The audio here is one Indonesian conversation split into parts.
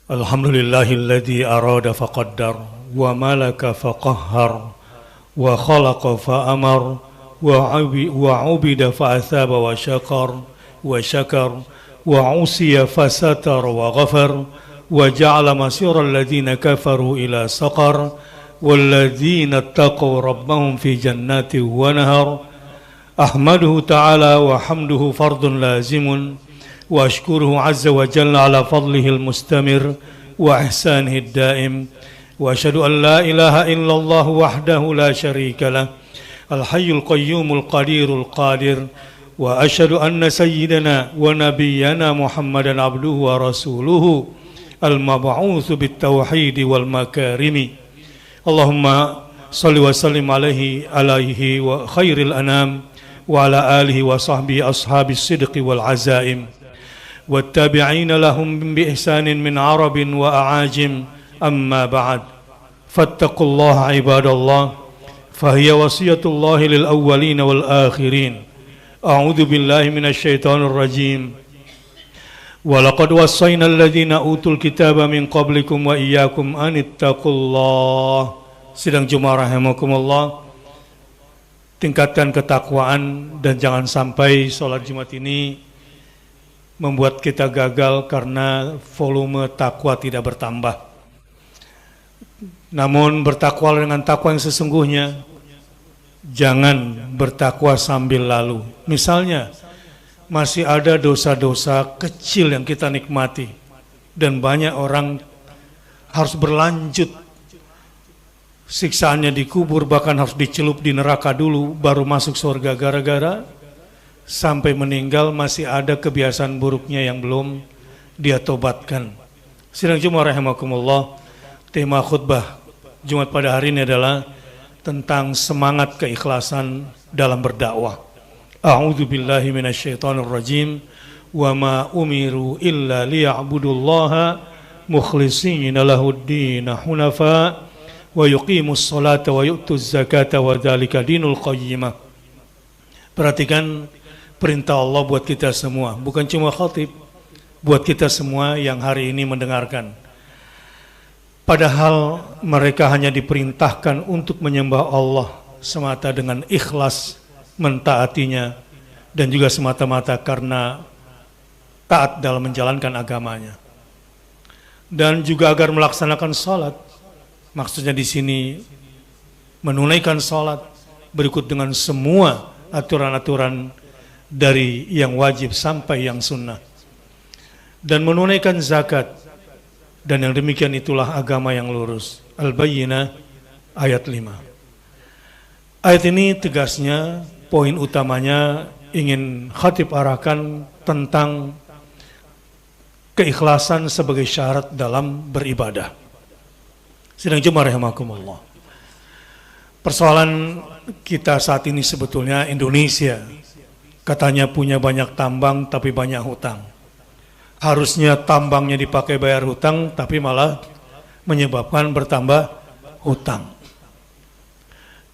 Alhamdulillahilladzi arada faqaddar wa malaka faqahhar wa khalaqa fa'amar wa ubida fa'athaba wa syakar wa usiya fasatar wa ghafar wa ja'ala masira alladhina kafaru ila saqar walladhina ittaqaw rabbahum fi jannati wa nahar. Ahmaduhu ta'ala wa hamduhu fardun lazimun wa ashkuruhu azza wa jalla ala fadlihi al-mustamir wa ihsanihi ad-daim wa ashhadu an la ilaha illallah wahdahu la sharika lah al-hayyul qayyumul qadirul qadir wa ashhadu anna sayyidana wa nabiyyana Muhammadan abduhu wa rasuluhu al-mab'utsu bit-tauhid wal makarimi. Allahumma salli wa sallim alaihi wa khairil anam wa ala alihi wa sahbihi ashabis sidqi wal azaim والتابعين لهم بإحسان من عرب وأعاجم أما بعد فاتقوا الله عباد الله فهي وصية الله للأولين والآخرين. أعوذ بالله من الشيطان الرجيم ولقد وصينا الذين أوتوا الكتاب من قبلكم وإياكم أن اتقوا الله. Sidang Jumat rahimakumullah, tingkatkan ketakwaan dan jangan sampai sholat Jumat ini membuat kita gagal karena volume takwa tidak bertambah. Namun bertakwa dengan takwa yang sesungguhnya, jangan bertakwa sambil lalu. Misalnya masih ada dosa-dosa kecil yang kita nikmati dan banyak orang harus berlanjut siksaannya di kubur, bahkan harus dicelup di neraka dulu baru masuk surga, gara-gara sampai meninggal masih ada kebiasaan buruknya yang belum dia tobatkan. Sidang Jumat rahimakumullah, tema khutbah Jumat pada hari ini adalah tentang semangat keikhlasan dalam berdakwah. A'udzu billahi minasyaitonir rajim. Wa ma umiru illa liya'budullaha mukhlishina lahud-din hunafa wa yuqimus salata wa yu'tuz zakata wa dzalika dinul qayyimah. Perhatikan perintah Allah buat kita semua, bukan cuma khatib, buat kita semua yang hari ini mendengarkan. Padahal mereka hanya diperintahkan untuk menyembah Allah semata dengan ikhlas mentaatinya dan juga semata-mata karena taat dalam menjalankan agamanya. Dan juga agar melaksanakan salat. Maksudnya di sini menunaikan salat berikut dengan semua aturan-aturan dari yang wajib sampai yang sunnah, dan menunaikan zakat, dan yang demikian itulah agama yang lurus. Al-Bayyinah ayat 5. Ayat ini tegasnya poin utamanya ingin khatib arahkan tentang keikhlasan sebagai syarat dalam beribadah. Sidang Jumat rahimakumullah, persoalan kita saat ini sebetulnya Indonesia katanya punya banyak tambang tapi banyak hutang. Harusnya tambangnya dipakai bayar hutang tapi malah menyebabkan bertambah hutang.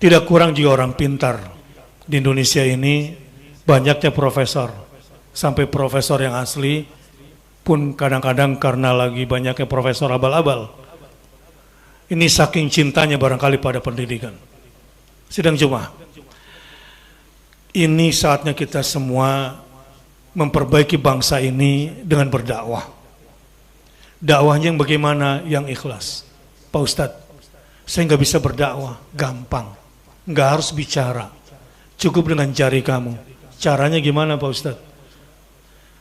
Tidak kurang juga orang pintar di Indonesia ini, banyaknya profesor. Sampai profesor yang asli pun kadang-kadang karena lagi banyaknya profesor abal-abal. Ini saking cintanya barangkali pada pendidikan. Sidang Jumat, ini saatnya kita semua memperbaiki bangsa ini dengan berdakwah. Dakwahnya yang bagaimana? Yang ikhlas. Pak Ustadz, saya nggak bisa berdakwah. Gampang, nggak harus bicara, cukup dengan jari kamu. Caranya gimana Pak Ustadz?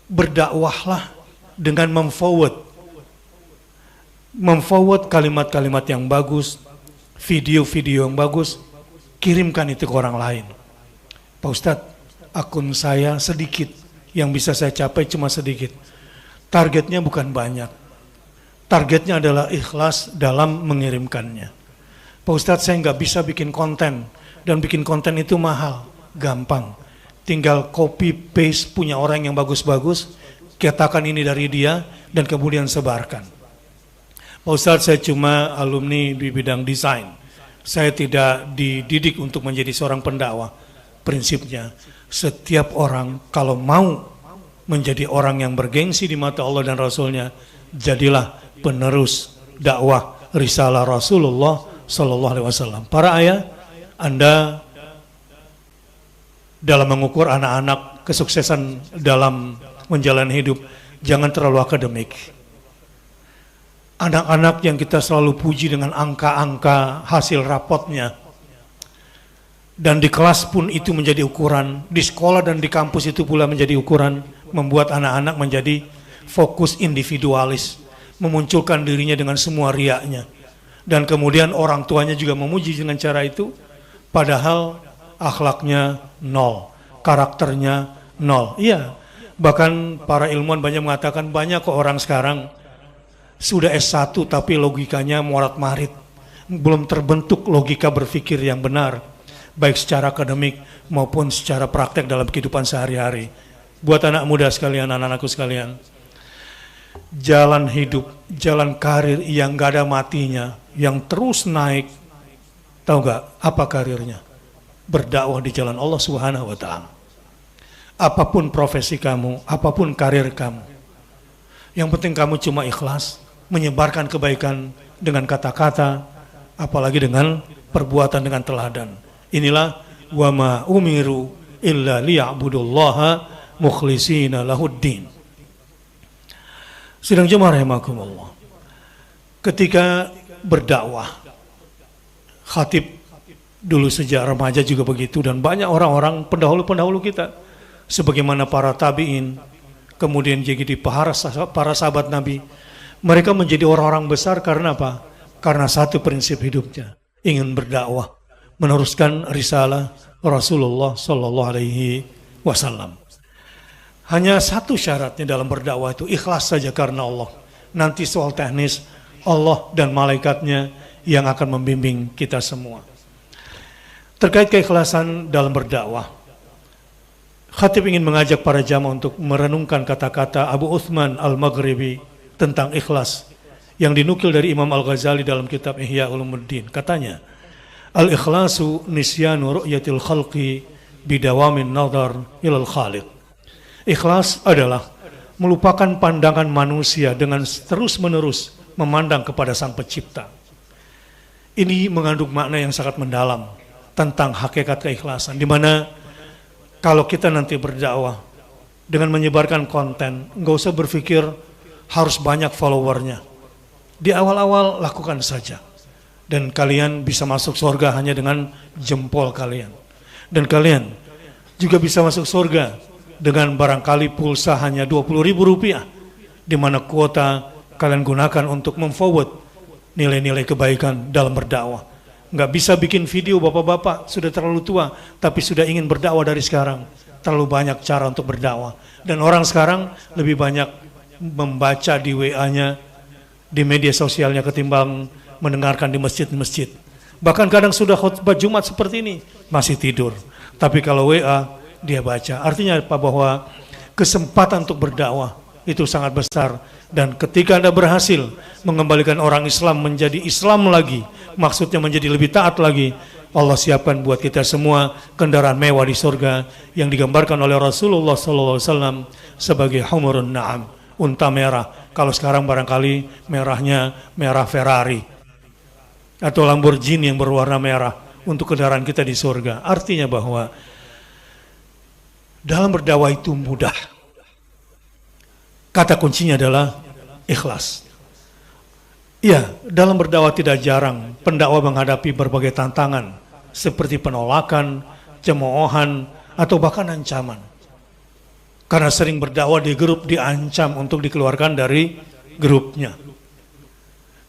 Berdakwahlah dengan memforward kalimat-kalimat yang bagus, video-video yang bagus, kirimkan itu ke orang lain. Pak Ustadz, akun saya sedikit, yang bisa saya capai cuma sedikit. Targetnya bukan banyak, targetnya adalah ikhlas dalam mengirimkannya. Pak Ustadz, saya nggak bisa bikin konten, dan bikin konten itu mahal. Gampang, tinggal copy paste punya orang yang bagus-bagus, katakan ini dari dia, dan kemudian sebarkan. Pak Ustadz, saya cuma alumni di bidang desain, saya tidak dididik untuk menjadi seorang pendakwah. Prinsipnya, setiap orang kalau mau menjadi orang yang bergengsi di mata Allah dan Rasulnya, jadilah penerus dakwah risalah Rasulullah Sallallahu Alaihi Wasallam. Para ayah, Anda dalam mengukur anak-anak kesuksesan dalam menjalani hidup, jangan terlalu akademik. Anak-anak yang kita selalu puji dengan angka-angka hasil rapotnya, dan di kelas pun itu menjadi ukuran, di sekolah dan di kampus itu pula menjadi ukuran, membuat anak-anak menjadi fokus individualis, memunculkan dirinya dengan semua riaknya, dan kemudian orang tuanya juga memuji dengan cara itu, padahal akhlaknya nol, karakternya nol. Iya, bahkan para ilmuwan banyak mengatakan banyak kok orang sekarang sudah S1 tapi logikanya morat-marit, belum terbentuk logika berpikir yang benar, baik secara akademik maupun secara praktek dalam kehidupan sehari-hari. Buat anak muda sekalian, anak-anakku sekalian, jalan hidup, jalan karir yang gak ada matinya, yang terus naik, tahu gak apa karirnya? Berdakwah di jalan Allah Subhanahu wa Ta'ala. Apapun profesi kamu, apapun karir kamu, yang penting kamu cuma ikhlas menyebarkan kebaikan dengan kata-kata, apalagi dengan perbuatan, dengan teladan. Inilah wa ma umiru illa liya'budullaha mukhlishina lahuddin. Sidang jemaah rahimakumullah. Ketika berdakwah, khatib dulu sejak remaja juga begitu, dan banyak orang-orang pendahulu-pendahulu kita, sebagaimana para tabi'in, kemudian jadi para sahabat Nabi, mereka menjadi orang-orang besar karena apa? Karena satu prinsip hidupnya, ingin berdakwah, meneruskan risalah Rasulullah Sallallahu Alaihi Wasallam. Hanya satu syaratnya dalam berdakwah itu, ikhlas saja karena Allah. Nanti soal teknis, Allah dan malaikatnya yang akan membimbing kita semua. Terkait keikhlasan dalam berdakwah, khatib ingin mengajak para jamaah untuk merenungkan kata-kata Abu Uthman Al-Maghribi tentang ikhlas yang dinukil dari Imam Al-Ghazali dalam kitab Ihya Ulumuddin. Katanya, al-ikhlasu nisyanu ru'yatil khalqi bidawamin nadhar ilal khaliq. Ikhlas adalah melupakan pandangan manusia dengan terus-menerus memandang kepada Sang Pencipta. Ini mengandung makna yang sangat mendalam tentang hakikat keikhlasan, di mana kalau kita nanti berdakwah dengan menyebarkan konten, nggak usah berpikir harus banyak followernya. Di awal-awal lakukan saja, dan kalian bisa masuk surga hanya dengan jempol kalian. Dan kalian juga bisa masuk surga dengan barangkali pulsa hanya Rp20.000, di mana kuota kalian gunakan untuk memforward nilai-nilai kebaikan dalam berdakwah. Nggak bisa bikin video bapak-bapak, sudah terlalu tua, tapi sudah ingin berdakwah dari sekarang. Terlalu banyak cara untuk berdakwah. Dan orang sekarang lebih banyak membaca di WA-nya, di media sosialnya, ketimbang mendengarkan di masjid-masjid. Bahkan kadang sudah khutbah Jumat seperti ini, masih tidur. Tapi kalau WA, dia baca. Artinya apa? Bahwa kesempatan untuk berdakwah itu sangat besar. Dan ketika Anda berhasil mengembalikan orang Islam menjadi Islam lagi, maksudnya menjadi lebih taat lagi, Allah siapkan buat kita semua kendaraan mewah di surga yang digambarkan oleh Rasulullah SAW sebagai humurun na'am, unta merah. Kalau sekarang barangkali merahnya merah Ferrari atau Lamborghini yang berwarna merah untuk kendaraan kita di surga. Artinya bahwa dalam berdakwah itu mudah. Kata kuncinya adalah ikhlas. Ya, dalam berdakwah tidak jarang pendakwah menghadapi berbagai tantangan seperti penolakan, cemoohan, atau bahkan ancaman. Karena sering berdakwah di grup diancam untuk dikeluarkan dari grupnya.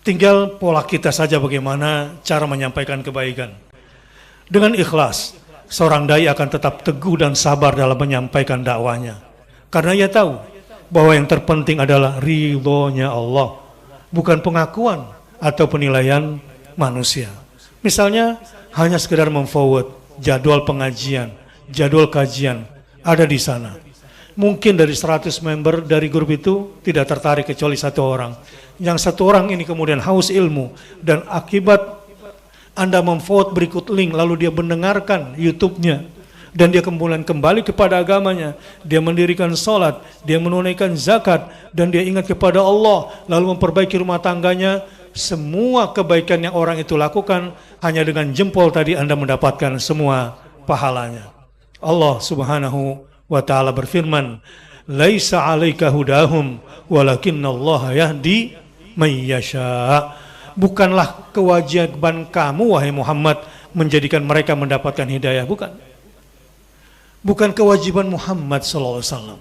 Tinggal pola kita saja bagaimana cara menyampaikan kebaikan. Dengan ikhlas, seorang dai akan tetap teguh dan sabar dalam menyampaikan dakwahnya. Karena ia tahu bahwa yang terpenting adalah ridhonya Allah, bukan pengakuan atau penilaian manusia. Misalnya hanya sekedar memforward jadwal pengajian, jadwal kajian ada di sana. Mungkin dari 100 member dari grup itu tidak tertarik kecuali satu orang. Yang satu orang ini kemudian haus ilmu, dan akibat Anda memforward berikut link lalu dia mendengarkan YouTube-nya dan dia kemudian kembali kepada agamanya, dia mendirikan sholat, dia menunaikan zakat, dan dia ingat kepada Allah, lalu memperbaiki rumah tangganya, semua kebaikan yang orang itu lakukan, hanya dengan jempol tadi Anda mendapatkan semua pahalanya. Allah subhanahu wa ta'ala berfirman, laisa 'alaika hudahum walakinnallaha yahdi may yasha. Bukanlah kewajiban kamu wahai Muhammad menjadikan mereka mendapatkan hidayah, bukan kewajiban Muhammad sallallahu alaihi wasallam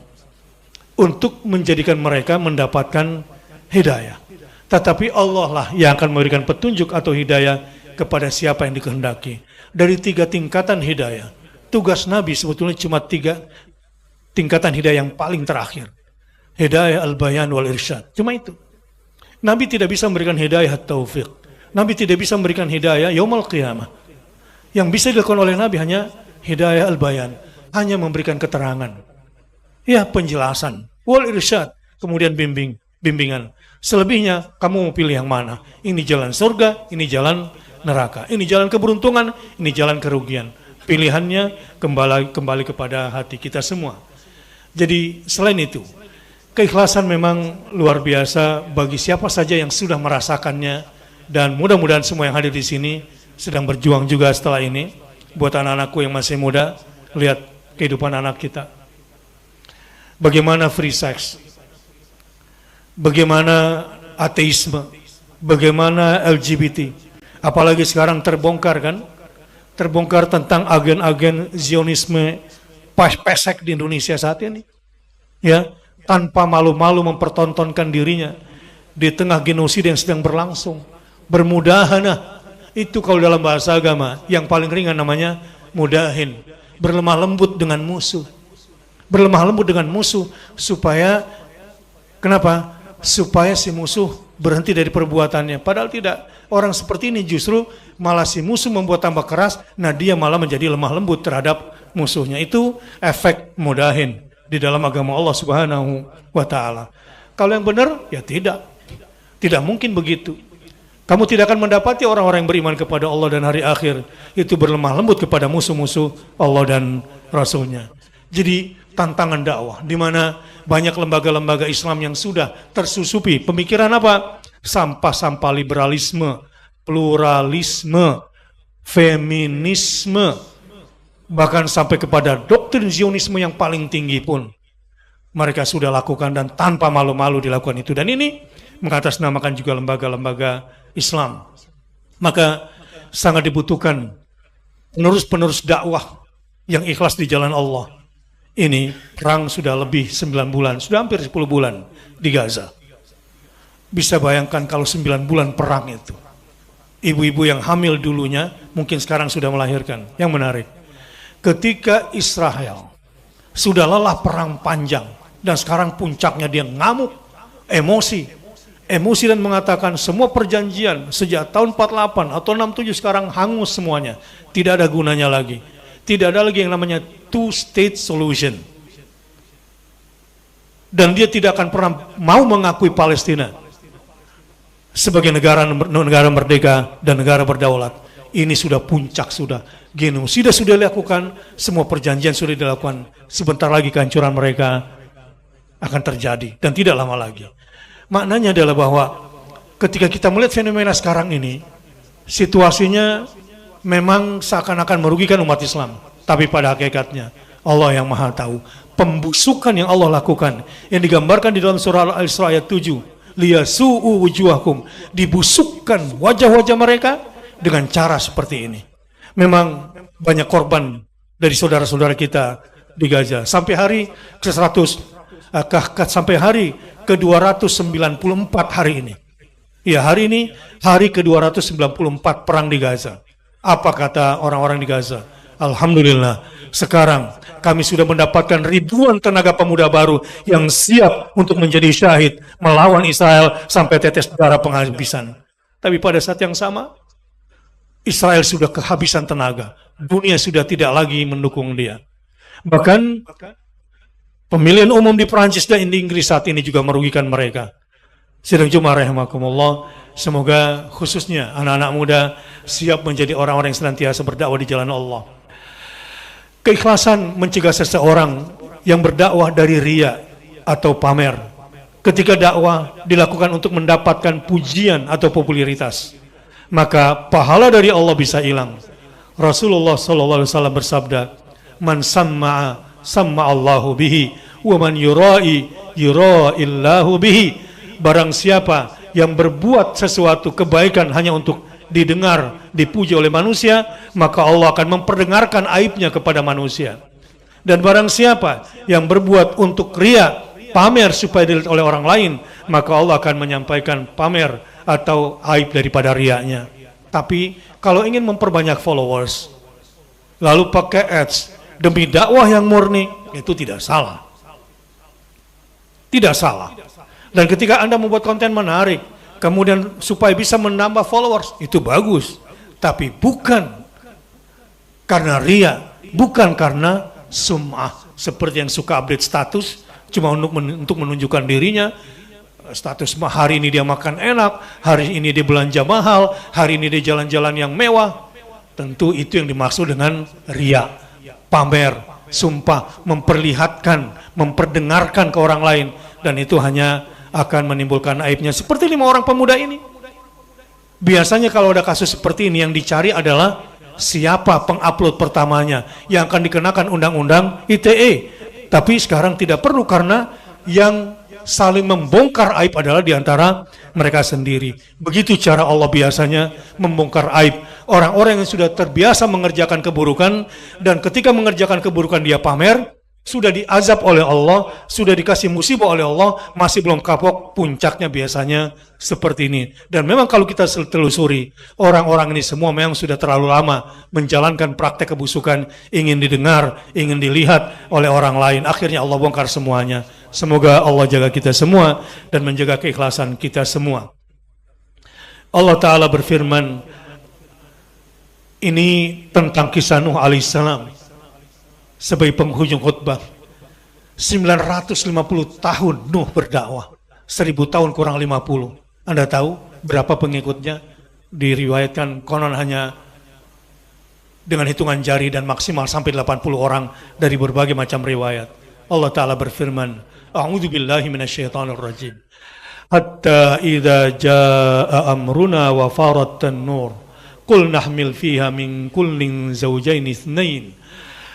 untuk menjadikan mereka mendapatkan hidayah, tetapi Allah lah yang akan memberikan petunjuk atau hidayah kepada siapa yang dikehendaki. Dari 3 tingkatan hidayah, tugas Nabi sebetulnya cuma 3 tingkatan hidayah yang paling terakhir. Hidayah al-bayan wal irsyad. Cuma itu. Nabi tidak bisa memberikan hidayah taufik. Nabi tidak bisa memberikan hidayah yaumul qiyamah. Yang bisa dilakukan oleh Nabi hanya hidayah al-bayan, hanya memberikan keterangan. Ya, penjelasan. Wal irsyad, kemudian bimbingan. Selebihnya kamu mau pilih yang mana? Ini jalan surga, ini jalan neraka. Ini jalan keberuntungan, ini jalan kerugian. Pilihannya kembali kepada hati kita semua. Jadi selain itu, keikhlasan memang luar biasa bagi siapa saja yang sudah merasakannya, dan mudah-mudahan semua yang hadir di sini sedang berjuang juga setelah ini. Buat anak-anakku yang masih muda, lihat kehidupan anak kita. Bagaimana free sex, bagaimana ateisme, bagaimana LGBT. Apalagi sekarang terbongkar kan? Terbongkar tentang agen-agen Zionisme pesek di Indonesia saat ini. Ya, tanpa malu-malu mempertontonkan dirinya di tengah genosida yang sedang berlangsung. Bermudahanah, itu kalau dalam bahasa agama yang paling ringan namanya mudahin. Berlemah lembut dengan musuh. Berlemah lembut dengan musuh supaya kenapa? Supaya si musuh berhenti dari perbuatannya. Padahal tidak. Orang seperti ini justru malah si musuh membuat tambah keras, nah dia malah menjadi lemah lembut terhadap musuhnya. Itu efek mudahin di dalam agama Allah subhanahu wa ta'ala. Kalau yang benar, ya tidak. Tidak mungkin begitu. Kamu tidak akan mendapati orang-orang yang beriman kepada Allah dan hari akhir itu berlemah lembut kepada musuh-musuh Allah dan Rasulnya. Jadi tantangan dakwah, di mana banyak lembaga-lembaga Islam yang sudah tersusupi pemikiran apa? Sampah-sampah liberalisme, pluralisme, feminisme, bahkan sampai kepada doktrin Zionisme yang paling tinggi pun mereka sudah lakukan dan tanpa malu-malu dilakukan itu. Dan ini mengatasnamakan juga lembaga-lembaga Islam. Maka sangat dibutuhkan penerus-penerus dakwah yang ikhlas di jalan Allah. Ini perang sudah lebih 9 bulan, sudah hampir 10 bulan di Gaza. Bisa bayangkan kalau 9 bulan perang itu. Ibu-ibu yang hamil dulunya mungkin sekarang sudah melahirkan. Yang menarik, ketika Israel sudah lelah perang panjang dan sekarang puncaknya dia ngamuk, emosi dan mengatakan semua perjanjian sejak tahun 48 atau 67 sekarang hangus semuanya. Tidak ada gunanya lagi. Tidak ada lagi yang namanya two-state solution. Dan dia tidak akan pernah mau mengakui Palestina sebagai negara merdeka dan negara berdaulat. Ini sudah puncak, sudah genosida sudah dilakukan, semua perjanjian sudah dilakukan. Sebentar lagi kehancuran mereka akan terjadi dan tidak lama lagi. Maknanya adalah bahwa ketika kita melihat fenomena sekarang ini, situasinya memang seakan-akan merugikan umat Islam, tapi pada hakikatnya Allah yang Maha tahu. Pembusukan yang Allah lakukan yang digambarkan di dalam surah Al-Isra ayat 7, liyasu'u wujuhakum, dibusukkan wajah-wajah mereka dengan cara seperti ini. Memang banyak korban dari saudara-saudara kita di Gaza sampai hari ke-100, sampai hari ke-294 hari ini. Ya, hari ini hari ke-294 perang di Gaza. Apa kata orang-orang di Gaza? Alhamdulillah, sekarang kami sudah mendapatkan ribuan tenaga pemuda baru yang siap untuk menjadi syahid melawan Israel sampai tetes darah penghabisan. Tapi pada saat yang sama, Israel sudah kehabisan tenaga. Dunia sudah tidak lagi mendukung dia. Bahkan pemilihan umum di Perancis dan di Inggris saat ini juga merugikan mereka. Sidang Jumat rahimakumullah, semoga khususnya anak-anak muda siap menjadi orang-orang yang senantiasa berdakwah di jalan Allah. Keikhlasan mencegah seseorang yang berdakwah dari riya atau pamer. Ketika dakwah dilakukan untuk mendapatkan pujian atau popularitas, maka pahala dari Allah bisa hilang. Rasulullah SAW bersabda, "Man samma'a samma'allahu bihi, wa man yura'i yura'illahu bihi." Barang siapa yang berbuat sesuatu kebaikan hanya untuk didengar, dipuji oleh manusia, maka Allah akan memperdengarkan aibnya kepada manusia. Dan barang siapa yang berbuat untuk riya, pamer supaya dilihat oleh orang lain, maka Allah akan menyampaikan pamer atau aib daripada riyanya. Tapi kalau ingin memperbanyak followers, lalu pakai ads demi dakwah yang murni, itu tidak salah. Tidak salah. Dan ketika Anda membuat konten menarik, kemudian supaya bisa menambah followers, itu bagus. Tapi bukan karena ria, bukan karena sum'ah, seperti yang suka update status cuma untuk menunjukkan dirinya. Status hari ini dia makan enak, hari ini dia belanja mahal, hari ini dia jalan-jalan yang mewah. Tentu itu yang dimaksud dengan ria, pamer, sumpah, memperlihatkan, memperdengarkan ke orang lain, dan itu hanya akan menimbulkan aibnya. Seperti 5 orang pemuda ini. Biasanya kalau ada kasus seperti ini yang dicari adalah siapa pengupload pertamanya yang akan dikenakan undang-undang ITE. Tapi sekarang tidak perlu karena yang saling membongkar aib adalah diantara mereka sendiri. Begitu cara Allah biasanya membongkar aib. Orang-orang yang sudah terbiasa mengerjakan keburukan dan ketika mengerjakan keburukan dia pamer, sudah diazab oleh Allah, sudah dikasih musibah oleh Allah, masih belum kapok, puncaknya biasanya seperti ini. Dan memang kalau kita telusuri, orang-orang ini semua memang sudah terlalu lama menjalankan praktek kebusukan, ingin didengar, ingin dilihat oleh orang lain. Akhirnya Allah bongkar semuanya. Semoga Allah jaga kita semua dan menjaga keikhlasan kita semua. Allah Ta'ala berfirman, ini tentang kisah Nuh alaihissalam. Sebagai penghujung khutbah, 950 tahun Nuh berdakwah, 1000 tahun kurang 50. Anda tahu berapa pengikutnya? Diriwayatkan konon hanya dengan hitungan jari dan maksimal sampai 80 orang dari berbagai macam riwayat. Allah Ta'ala berfirman, A'udzu billahi minasyaitonir rajim. Hatta idza jaa amruna wa farat an-nur, qul nahmil fiha min kullin zawjayn itsnain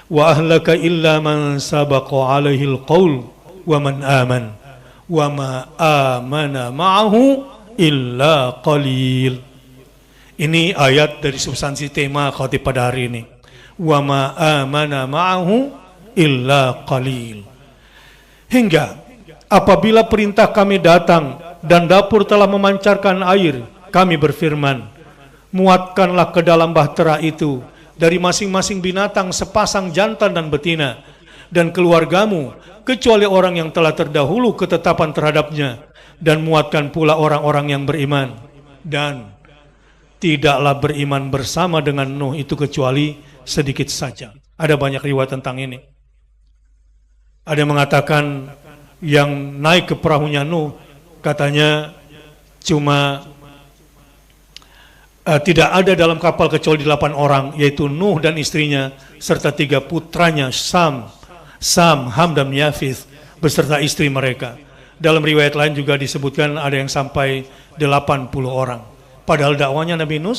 wa ahlaka illa man sabaqa alaihi alqaul wa man aman wa ma amana ma'ahu illa qalil. Ini ayat dari substansi tema khotib pada hari ini. Wa ma amana ma'ahu illa qalil. Hingga apabila perintah kami datang dan dapur telah memancarkan air, kami berfirman, muatkanlah ke dalam bahtera itu dari masing-masing binatang sepasang jantan dan betina, dan keluargamu, kecuali orang yang telah terdahulu ketetapan terhadapnya, dan muatkan pula orang-orang yang beriman. Dan tidaklah beriman bersama dengan Nuh itu kecuali sedikit saja. Ada banyak riwayat tentang ini. Ada yang mengatakan yang naik ke perahunya Nuh, katanya cuma tidak ada dalam kapal kecuali 8 orang, yaitu Nuh dan istrinya serta 3 putranya Sam, Ham dan Yafith beserta istri mereka. Dalam riwayat lain juga disebutkan ada yang sampai 80 orang. Padahal dakwanya Nabi Nuh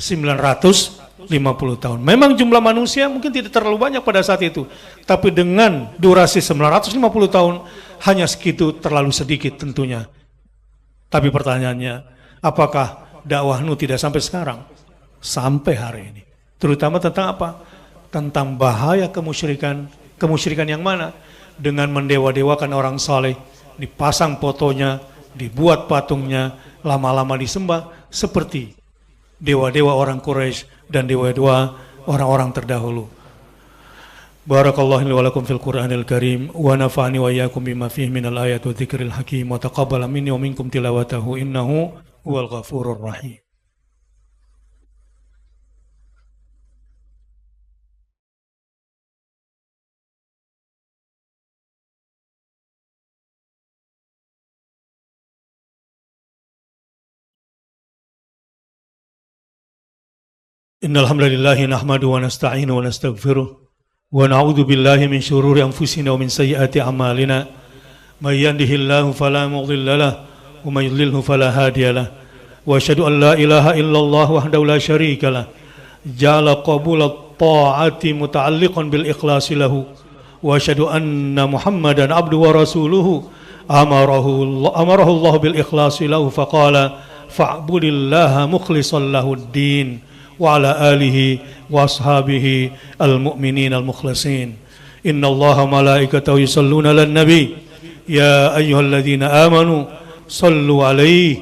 950 tahun. Memang jumlah manusia mungkin tidak terlalu banyak pada saat itu, tapi dengan durasi 950 tahun hanya segitu terlalu sedikit tentunya. Tapi pertanyaannya, apakah dakwah Nuh tidak sampai sekarang? Sampai hari ini. Terutama tentang apa? Tentang bahaya kemusyrikan. Kemusyrikan yang mana? Dengan mendewa-dewakan orang saleh, dipasang fotonya, dibuat patungnya, lama-lama disembah seperti dewa-dewa orang Quraisy dan dewa-dewa orang-orang terdahulu. Barakallahu li wa lakum fil Qur'anil Karim wa nafa'ani wa iyyakum bima fihi minal ayati wa dzikril hakim wa taqabbala minni wa minkum tilawatahu innahu huwal ghafurur rahim. Innal hamdalillah nahmadu wa nasta'inu wa nastaghfiruh wa na'udzu billahi min shururi anfusina wa min sayyiati a'malina may yahdihillahu fala mudilla lahu wa may yudlilhu fala hadiya lahu wa asyhadu an la ilaha illallah wahdahu la syarika lahu ja'ala qabulat ta'ati muta'alliqan bil ikhlasi lahu wa asyhadu anna Muhammadan abduhu wa rasuluhu amarahu Allah bil ikhlasi lahu faqala fa'budillaha mukhlishan lahud-din wa ala alihi wa ashabihi al-mu'minin al-mukhlasin. Inna allaha malaikatahu yusalluna ala nabi ya ayyuhalladzina amanu sallu alaihi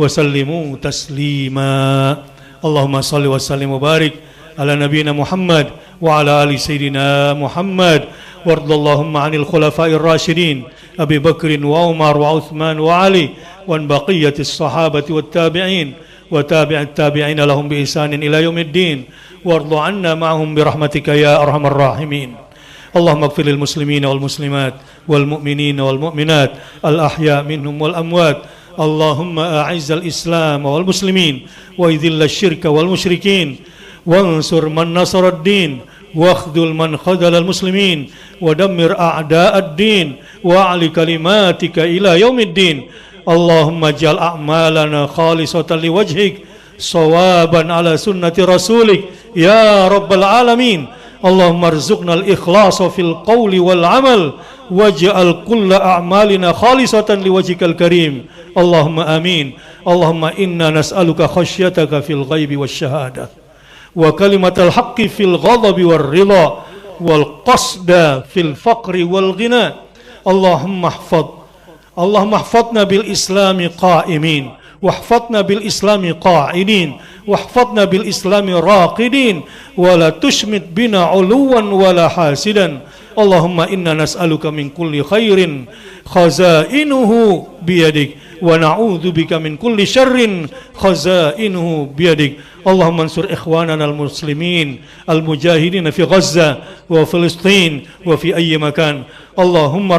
wa sallimu taslima. Allahumma salli wa sallim wa barik ala nabiyina Muhammad wa ala ali sayyidina Muhammad wardallahumma anil khulafa'ir rasyidin Abi Bakrin wa Umar wa Uthman wa Ali wa baqiyatis sahabati wat tabi'in وتابع التابعين لهم بإحسان إلى يوم الدين وارض عنا معهم برحمتك يا أرحم الراحمين. اللهم اغفر للمسلمين والمسلمات والمؤمنين والمؤمنات الأحياء منهم والأموات. اللهم أعز الإسلام والمسلمين وأذل الشرك والمشركين وانصر من نصر الدين واخذل من خذل المسلمين ودمر أعداء الدين وأعل كلماتك إلى يوم الدين. اللهم اجعل أعمالنا خالصة لوجهك صوابا على سنة رسولك يا رب العالمين. اللهم ارزقنا الإخلاص في القول والعمل واجعل كل أعمالنا خالصة لوجهك الكريم. اللهم آمين. اللهم إنا نسألك خشيتك في الغيب والشهادة وكلمة الحق في الغضب والرضا والقصد في الفقر والغنى. اللهم احفظنا بالإسلام قائمين واحفظنا بالإسلام قاعدين واحفظنا بالإسلام راقدين ولا تشمت بنا علوا ولا حاسدا. اللهم إنا نسألك من كل خير خزائنه بيدك ونعوذ بك من كل شر خزائنه بيدك. اللهم انصر إخواننا المسلمين المجاهدين في غزة وفلسطين وفي أي مكان. اللهم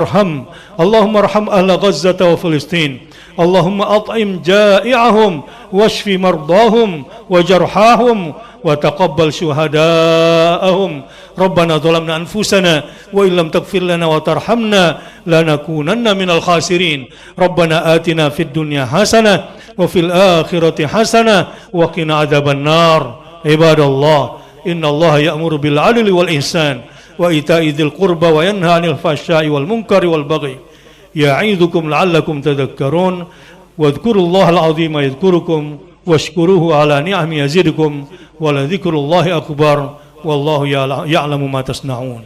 ارحم أهل غزة وفلسطين. اللهم أطعم جائعهم واشف مرضاهم وجرحاهم وتقبل شهداءهم. ربنا ظلمنا أنفسنا وإن لم تغفر لنا وترحمنا لنكونن من الخاسرين. ربنا آتنا في الدنيا حسنة وفي الآخرة حسنة وقنا عذاب النار. عباد الله إن الله يأمر بالعدل والإحسان وإيتاء ذي القربى وينهى عن الفحشاء والمنكر والبغي يعظكم لعلكم تذكرون. واذكروا الله العظيم يذكركم واشكروه على نعمه يزدكم ولذكر الله أكبر والله يعلم ما تصنعون.